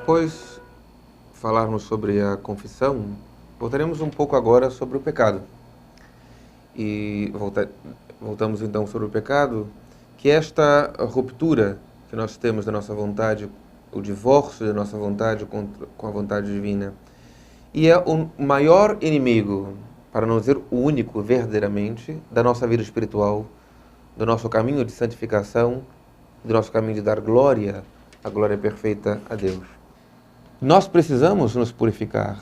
Após falarmos sobre a confissão, voltaremos um pouco agora sobre o pecado. E voltamos então sobre o pecado, que é esta ruptura que nós temos da nossa vontade, o divórcio da nossa vontade com a vontade divina. E é o maior inimigo, para não dizer o único verdadeiramente, da nossa vida espiritual, do nosso caminho de santificação, do nosso caminho de dar glória, a glória perfeita a Deus. Nós precisamos nos purificar,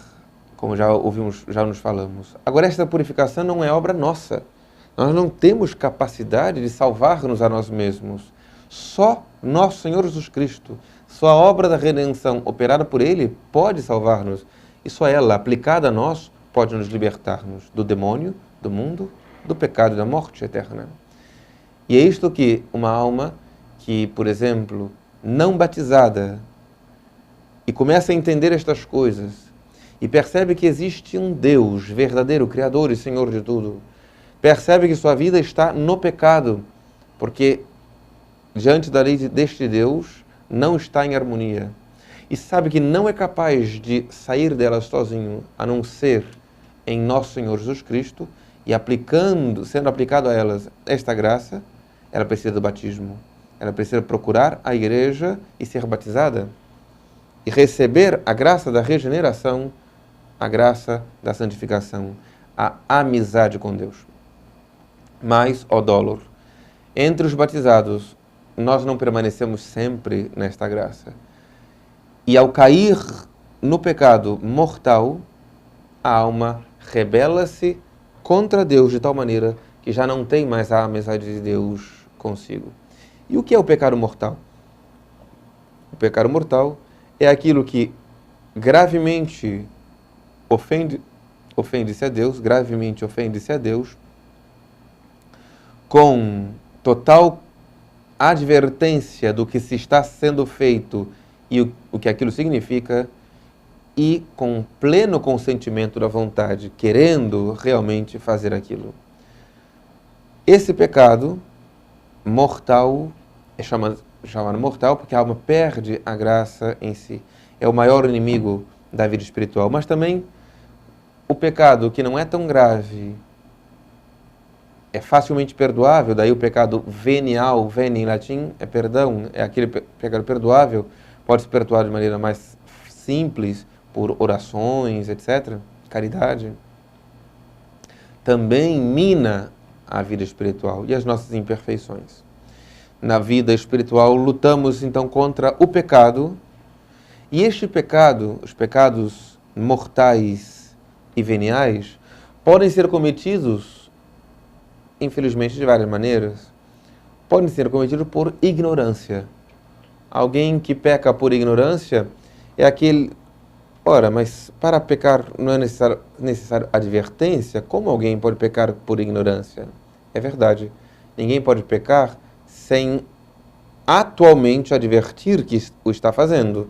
como já ouvimos, já nos falamos. Agora, esta purificação não é obra nossa. Nós não temos capacidade de salvar-nos a nós mesmos. Só nosso Senhor Jesus Cristo, só a obra da redenção operada por Ele pode salvar-nos. E só ela, aplicada a nós, pode nos libertar-nos do demônio, do mundo, do pecado e da morte eterna. E é isto que uma alma que, por exemplo, não batizada, e começa a entender estas coisas, e percebe que existe um Deus verdadeiro, Criador e Senhor de tudo, percebe que sua vida está no pecado, porque diante da lei deste Deus não está em harmonia, e sabe que não é capaz de sair dela sozinho, a não ser em nosso Senhor Jesus Cristo, e sendo aplicado a elas esta graça, ela precisa do batismo. Ela precisa procurar a igreja e ser batizada, e receber a graça da regeneração, a graça da santificação, a amizade com Deus. Mas, ó dólor, entre os batizados, nós não permanecemos sempre nesta graça. E ao cair no pecado mortal, a alma rebela-se contra Deus de tal maneira que já não tem mais a amizade de Deus consigo. E o que é o pecado mortal? O pecado mortal é aquilo que gravemente ofende-se a Deus, gravemente ofende-se a Deus, com total advertência do que se está sendo feito e o que aquilo significa, e com pleno consentimento da vontade, querendo realmente fazer aquilo. Esse pecado mortal é chamado mortal porque a alma perde a graça em si. É o maior inimigo da vida espiritual. Mas também o pecado que não é tão grave é facilmente perdoável, daí o pecado venial, veni em latim é perdão, é aquele pecado perdoável, pode ser perdoado de maneira mais simples, por orações, etc., caridade. Também mina a vida espiritual e as nossas imperfeições. Na vida espiritual, lutamos então contra o pecado, e este pecado, os pecados mortais e veniais, podem ser cometidos, infelizmente, de várias maneiras. Podem ser cometidos por ignorância. Alguém que peca por ignorância é aquele... Ora, mas para pecar não é necessário advertência? Como alguém pode pecar por ignorância? É verdade. Ninguém pode pecar sem atualmente advertir que o está fazendo.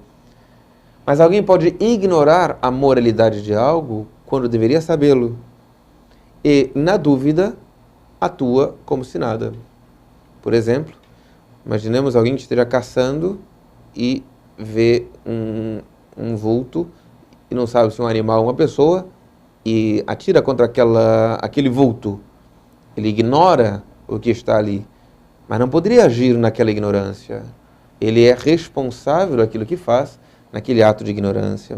Mas alguém pode ignorar a moralidade de algo quando deveria sabê-lo. E, na dúvida, atua como se nada. Por exemplo, imaginemos alguém que esteja caçando e vê um vulto e não sabe se é um animal ou uma pessoa e atira contra aquele vulto. Ele ignora o que está ali, mas não poderia agir naquela ignorância. Ele é responsável daquilo que faz naquele ato de ignorância.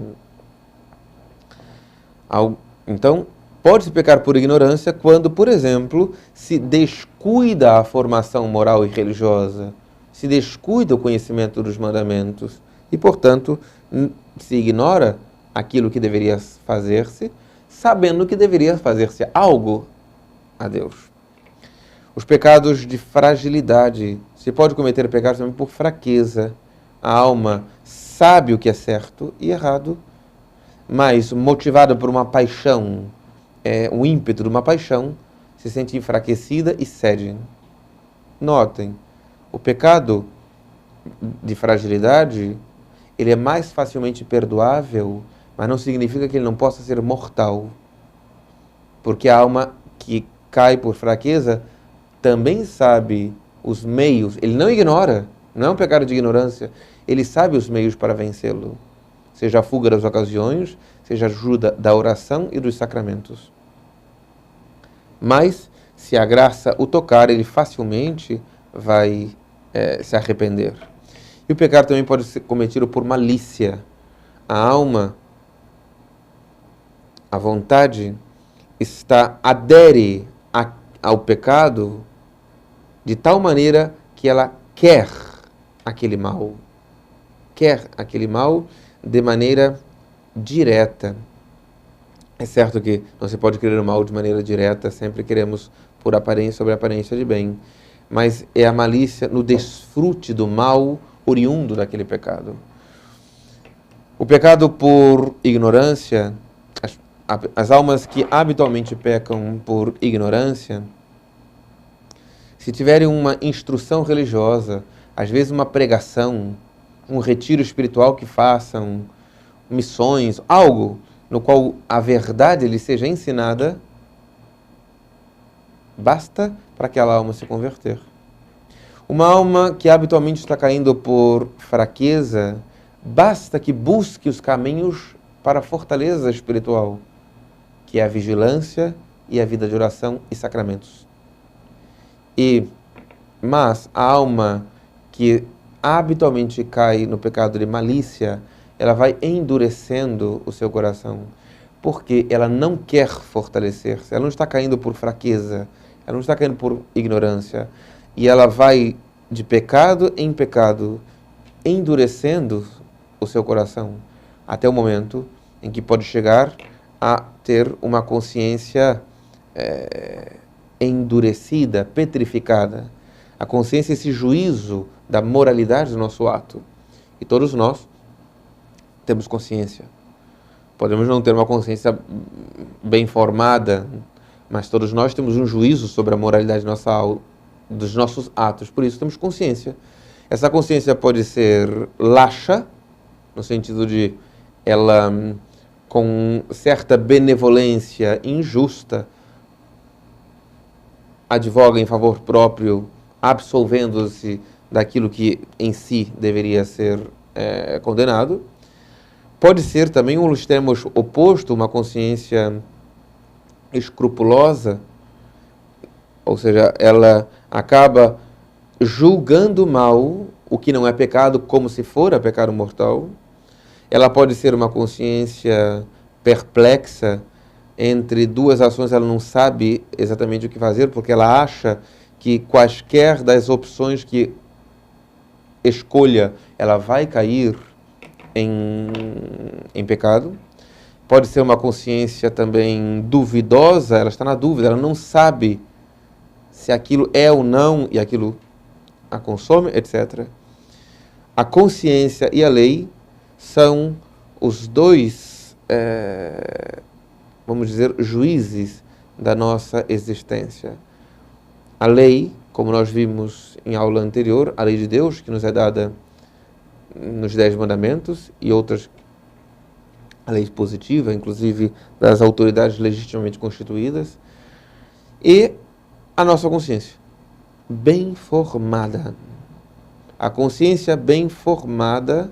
Então, pode-se pecar por ignorância quando, por exemplo, se descuida a formação moral e religiosa, se descuida o conhecimento dos mandamentos e, portanto, se ignora aquilo que deveria fazer-se, sabendo que deveria fazer-se algo a Deus. Os pecados de fragilidade. Se pode cometer pecados também por fraqueza. A alma sabe o que é certo e errado, mas motivada por uma paixão, um ímpeto de uma paixão, se sente enfraquecida e cede. Notem, o pecado de fragilidade, ele é mais facilmente perdoável, mas não significa que ele não possa ser mortal. Porque a alma que cai por fraqueza também sabe os meios, ele não ignora, não é um pecado de ignorância, ele sabe os meios para vencê-lo. seja a fuga das ocasiões, seja a ajuda da oração e dos sacramentos. Mas, se a graça o tocar, ele facilmente vai se arrepender. E o pecado também pode ser cometido por malícia. A alma, a vontade, adere ao pecado de tal maneira que ela quer aquele mal. Quer aquele mal de maneira direta. É certo que não se pode querer o mal de maneira direta, sempre queremos por aparência sobre aparência de bem, mas é a malícia no desfrute do mal oriundo daquele pecado. O pecado por ignorância, as almas que habitualmente pecam por ignorância, se tiverem uma instrução religiosa, às vezes uma pregação, um retiro espiritual que façam, missões, algo no qual a verdade lhe seja ensinada, basta para aquela alma se converter. Uma alma que habitualmente está caindo por fraqueza, basta que busque os caminhos para a fortaleza espiritual, que é a vigilância e a vida de oração e sacramentos. Mas a alma que habitualmente cai no pecado de malícia, ela vai endurecendo o seu coração, porque ela não quer fortalecer-se, ela não está caindo por fraqueza, ela não está caindo por ignorância, e ela vai de pecado em pecado, endurecendo o seu coração, até o momento em que pode chegar a ter uma consciência endurecida, petrificada. A consciência é esse juízo da moralidade do nosso ato. E todos nós temos consciência. Podemos não ter uma consciência bem formada, mas todos nós temos um juízo sobre a moralidade dos nossos atos. Por isso temos consciência. Essa consciência pode ser laxa, no sentido de ela, com certa benevolência injusta, advoga em favor próprio, absolvendo-se daquilo que em si deveria ser condenado. Pode ser também um extremo oposto, uma consciência escrupulosa, ou seja, ela acaba julgando mal o que não é pecado como se fora pecado mortal. Ela pode ser uma consciência perplexa entre duas ações, ela não sabe exatamente o que fazer, porque ela acha que quaisquer das opções que escolha, ela vai cair em pecado. Pode ser uma consciência também duvidosa, ela está na dúvida, ela não sabe se aquilo é ou não, e aquilo a consome, etc. A consciência e a lei são os dois, vamos dizer, juízes da nossa existência. A lei, como nós vimos em aula anterior, a lei de Deus, que nos é dada nos 10 mandamentos, e outras, a lei positiva, inclusive das autoridades legitimamente constituídas, e a nossa consciência, bem formada. A consciência bem formada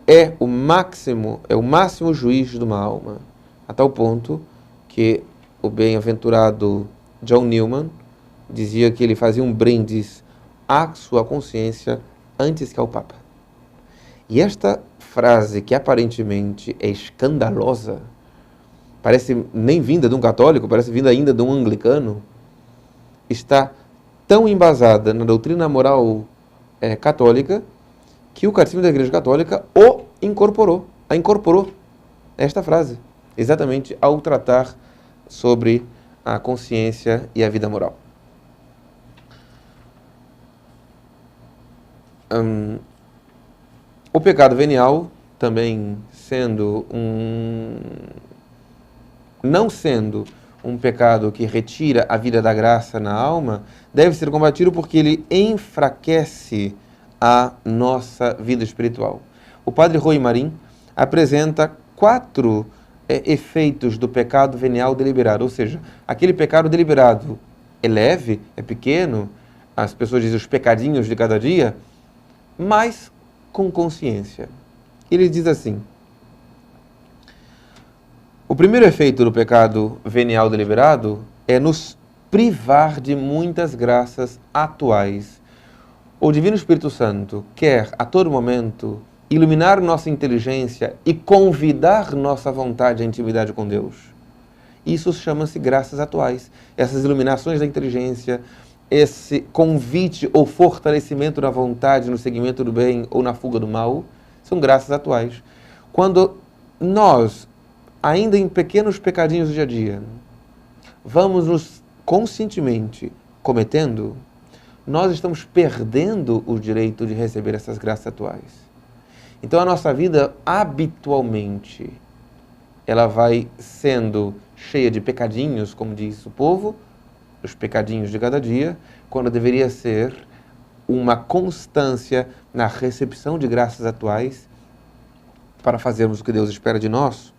é o máximo juiz de uma alma, a tal ponto que o bem-aventurado John Newman dizia que ele fazia um brindis à sua consciência antes que ao Papa. E esta frase, que aparentemente é escandalosa, parece nem vinda de um católico, parece vinda ainda de um anglicano, está tão embasada na doutrina moral católica, que o Catecismo da Igreja Católica a incorporou esta frase, exatamente ao tratar sobre a consciência e a vida moral. O pecado venial, também não sendo um pecado que retira a vida da graça na alma, deve ser combatido porque ele enfraquece a nossa vida espiritual. O padre Rui Marim apresenta 4 efeitos do pecado venial deliberado, ou seja, aquele pecado deliberado é leve, é pequeno, as pessoas dizem os pecadinhos de cada dia, mas com consciência. Ele diz assim: O primeiro efeito do pecado venial deliberado é nos privar de muitas graças atuais. O Divino Espírito Santo quer, a todo momento, iluminar nossa inteligência e convidar nossa vontade à intimidade com Deus. Isso chama-se graças atuais. Essas iluminações da inteligência, esse convite ou fortalecimento da vontade no seguimento do bem ou na fuga do mal, são graças atuais. Quando nós, ainda em pequenos pecadinhos do dia a dia, vamos nos conscientemente cometendo, nós estamos perdendo o direito de receber essas graças atuais. Então a nossa vida, habitualmente, ela vai sendo cheia de pecadinhos, como diz o povo, os pecadinhos de cada dia, quando deveria ser uma constância na recepção de graças atuais para fazermos o que Deus espera de nós.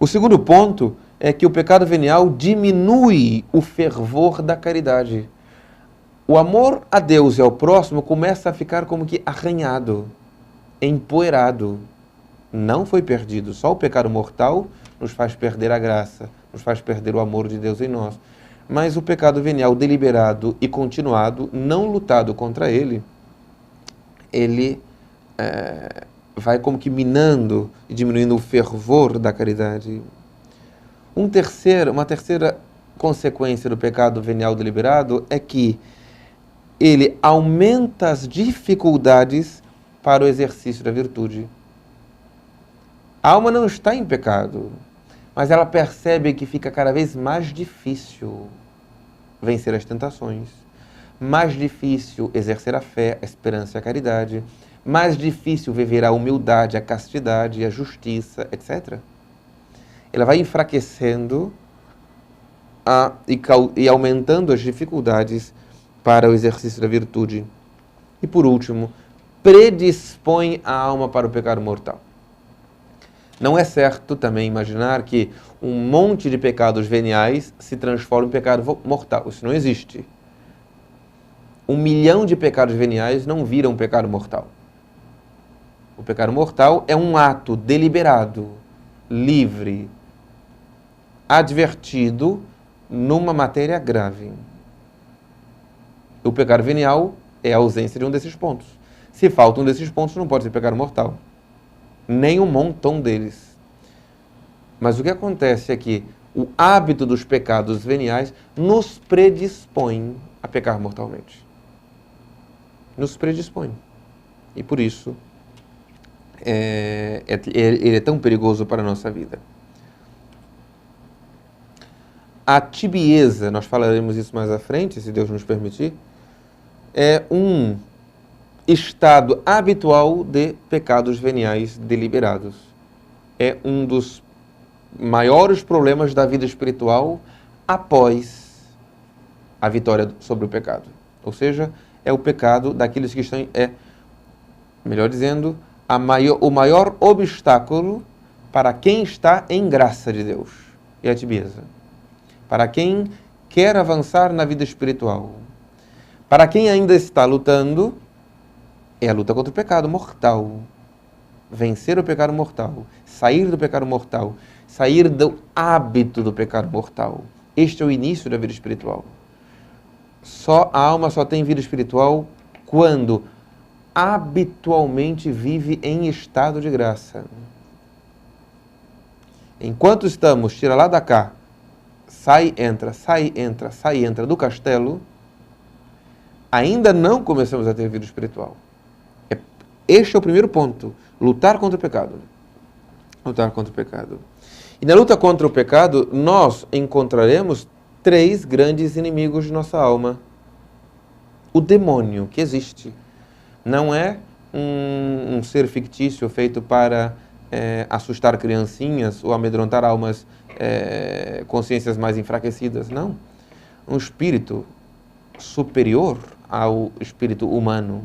O segundo ponto é que o pecado venial diminui o fervor da caridade. O amor a Deus e ao próximo começa a ficar como que arranhado, empoeirado. Não foi perdido, só o pecado mortal nos faz perder a graça, nos faz perder o amor de Deus em nós. Mas o pecado venial deliberado e continuado, não lutado contra ele, vai como que minando e diminuindo o fervor da caridade. Uma terceira consequência do pecado venial deliberado é que ele aumenta as dificuldades para o exercício da virtude. A alma não está em pecado, mas ela percebe que fica cada vez mais difícil vencer as tentações, mais difícil exercer a fé, a esperança e a caridade, mais difícil viver a humildade, a castidade, a justiça, etc. Ela vai enfraquecendo e aumentando as dificuldades para o exercício da virtude. E por último, predispõe a alma para o pecado mortal. Não é certo também imaginar que um monte de pecados veniais se transforma em pecado mortal. Isso não existe. 1 milhão de pecados veniais não viram um pecado mortal. O pecado mortal é um ato deliberado, livre, advertido numa matéria grave. O pecado venial é a ausência de um desses pontos. Se falta um desses pontos, não pode ser pecado mortal. Nem um montão deles. Mas o que acontece é que o hábito dos pecados veniais nos predispõe a pecar mortalmente. Nos predispõe. E por isso, ele é tão perigoso para a nossa vida. A tibieza, nós falaremos isso mais à frente, se Deus nos permitir, é um estado habitual de pecados veniais deliberados. É um dos maiores problemas da vida espiritual após a vitória sobre o pecado. Ou seja, é o pecado daqueles que estão... melhor dizendo, o maior obstáculo para quem está em graça de Deus. É a tibieza. Para quem quer avançar na vida espiritual. Para quem ainda está lutando, é a luta contra o pecado mortal. Vencer o pecado mortal. Sair do pecado mortal. Sair do hábito do pecado mortal. Este é o início da vida espiritual. A alma só tem vida espiritual quando habitualmente vive em estado de graça. Enquanto estamos, tira lá da cá, sai, entra do castelo, ainda não começamos a ter vida espiritual. Este é o primeiro ponto, lutar contra o pecado. Lutar contra o pecado. E na luta contra o pecado, nós encontraremos 3 grandes inimigos de nossa alma. O demônio, que existe. Não é um ser fictício feito para assustar criancinhas ou amedrontar almas, consciências mais enfraquecidas. Não. Um espírito superior ao espírito humano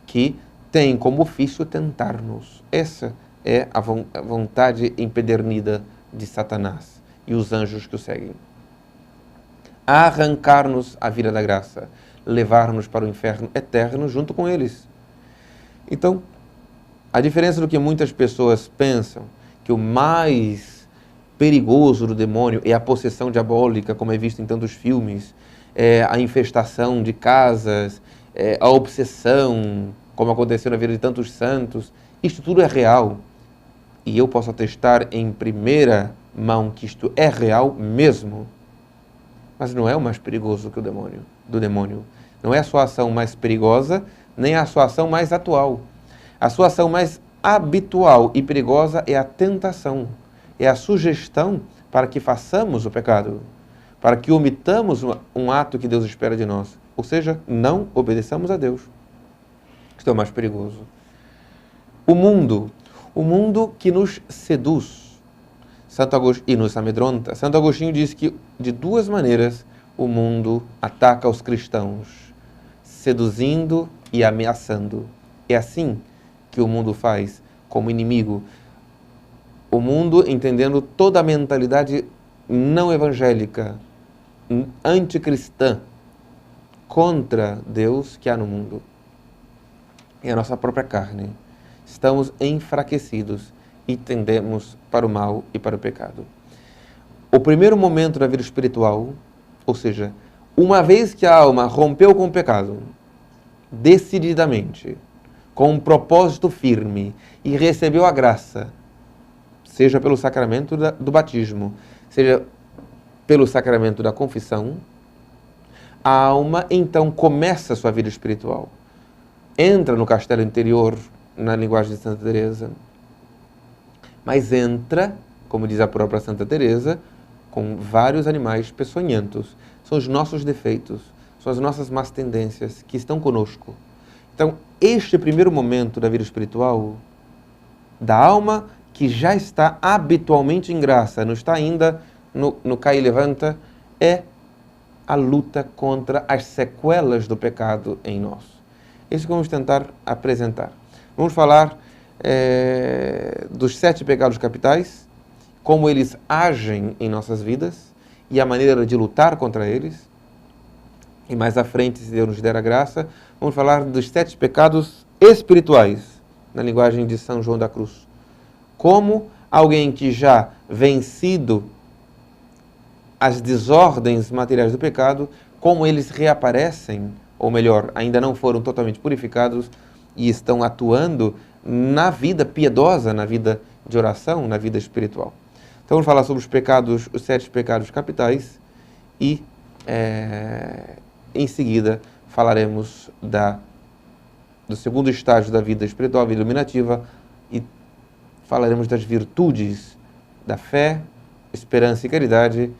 que tem como ofício tentar-nos. Essa é a vontade empedernida de Satanás e os anjos que o seguem. Arrancar-nos a vida da graça, levar-nos para o inferno eterno junto com eles. Então, a diferença do que muitas pessoas pensam, que o mais perigoso do demônio é a possessão diabólica, como é visto em tantos filmes, a infestação de casas, a obsessão, como aconteceu na vida de tantos santos. Isto tudo é real. E eu posso atestar em primeira mão que isto é real mesmo. Mas não é o mais perigoso que do demônio. Não é a sua ação mais perigosa, nem a sua ação mais atual. A sua ação mais habitual e perigosa é a tentação, é a sugestão para que façamos o pecado, para que omitamos um ato que Deus espera de nós. Ou seja, não obedeçamos a Deus. Isto é o mais perigoso. O mundo que nos seduz, e nos amedronta. Santo Agostinho diz que de duas maneiras o mundo ataca os cristãos, seduzindo e ameaçando. É assim que o mundo faz como inimigo. O mundo entendendo toda a mentalidade não evangélica, anticristã, contra Deus que há no mundo. É a nossa própria carne. Estamos enfraquecidos e tendemos para o mal e para o pecado. O primeiro momento da vida espiritual, ou seja, uma vez que a alma rompeu com o pecado, decididamente, com um propósito firme e recebeu a graça, seja pelo sacramento do batismo, seja pelo sacramento da confissão, a alma então começa a sua vida espiritual. Entra no castelo interior, na linguagem de Santa Teresa, mas entra, como diz a própria Santa Teresa, com vários animais peçonhentos. São os nossos defeitos, são as nossas más tendências que estão conosco. Então, este primeiro momento da vida espiritual, da alma que já está habitualmente em graça, não está ainda no cai e levanta, é a luta contra as sequelas do pecado em nós. Isso que vamos tentar apresentar. Vamos falar dos 7 pecados capitais, como eles agem em nossas vidas e a maneira de lutar contra eles. E mais à frente, se Deus nos der a graça, vamos falar dos 7 pecados espirituais, na linguagem de São João da Cruz. Como alguém que já vencido as desordens materiais do pecado, como eles reaparecem, ou melhor, ainda não foram totalmente purificados e estão atuando na vida piedosa, na vida de oração, na vida espiritual. Então vamos falar sobre os 7 pecados capitais e em seguida falaremos do segundo estágio da vida espiritual, a vida iluminativa, e falaremos das virtudes da fé, esperança e caridade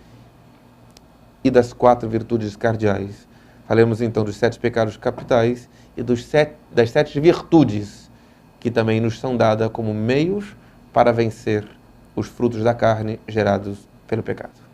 e das 4 virtudes cardeais. Falaremos então dos 7 pecados capitais e das 7 virtudes que também nos são dadas como meios para vencer os frutos da carne gerados pelo pecado.